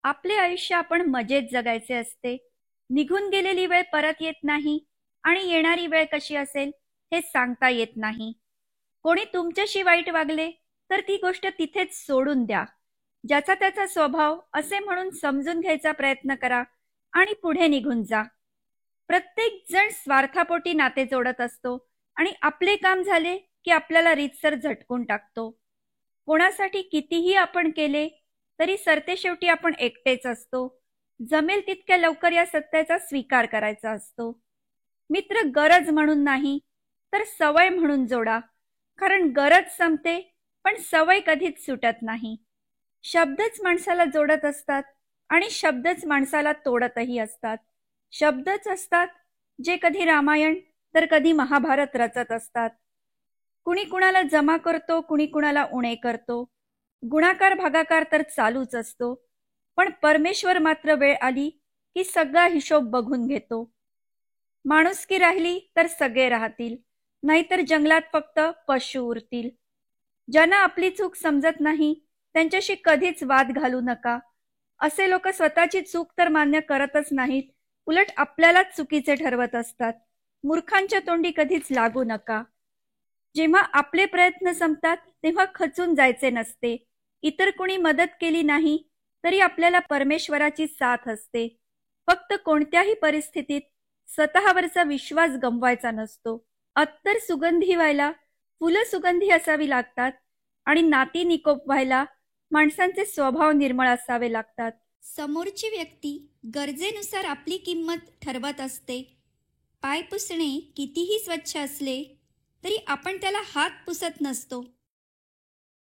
आपले आयुष्य आपण मजेत जगायचे असते. निघून गेलेली वेळ परत येत नाही आणि येणारी वेळ कशी असेल हे सांगता येत नाही. कोणी तुमच्याशी वाईट वागले तर ती गोष्ट तिथेच सोडून द्या. ज्याचा त्याचा स्वभाव असे म्हणून समजून घ्यायचा प्रयत्न करा आणि पुढे निघून जा. प्रत्येक जण स्वार्थापोटी नाते जोडत असतो आणि आपले काम झाले की आपल्याला रीतसर झटकून टाकतो. कोणासाठी कितीही आपण केले तरी सरतेशेवटी आपण एकटेच असतो. जमेल तितक्या लवकर या सत्याचा स्वीकार करायचा असतो. मित्र गरज म्हणून नाही तर सवय म्हणून जोडा, कारण गरज संपते पण सवय कधीच सुटत नाही. शब्दच माणसाला जोडत असतात आणि शब्दच माणसाला तोडतही असतात. शब्दच असतात जे कधी रामायण तर कधी महाभारत रचत असतात. कुणी कुणाला जमा करतो, कुणी कुणाला उणे करतो. गुणाकार भागाकार तर चालूच असतो, पण परमेश्वर मात्र वेळ आली की सगळा हिशोब बघून घेतो. माणुसकी राहिली तर सगळे राहतील, नाहीतर जंगलात फक्त पशु उरतील. ज्यांना आपली चूक समजत नाही त्यांच्याशी कधीच वाद घालू नका. असे लोक स्वतःची चूक तर मान्य करतच नाहीत, उलट आपल्यालाच चुकीचे ठरवत असतात. मूर्खांच्या तोंडी कधीच लागू नका. जेव्हा आपले प्रयत्न संपतात तेव्हा खचून जायचे नसते. इतर कुणी मदत केली नाही तरी आपल्याला परमेश्वराची साथ असते. फक्त कोणत्याही परिस्थितीत स्वतःवरचा विश्वास गमवायचा नसतो. अत्तर सुगंधी व्हायला फुलं सुगंधी असावी लागतात आणि नाती निकोप व्हायला माणसांचे स्वभाव निर्मळ असावे लागतात. समोरची व्यक्ती गरजेनुसार आपली किंमत ठरवत असते. पाय पुसणे कितीही स्वच्छ असले तरी आपण त्याला हात पुसत नसतो.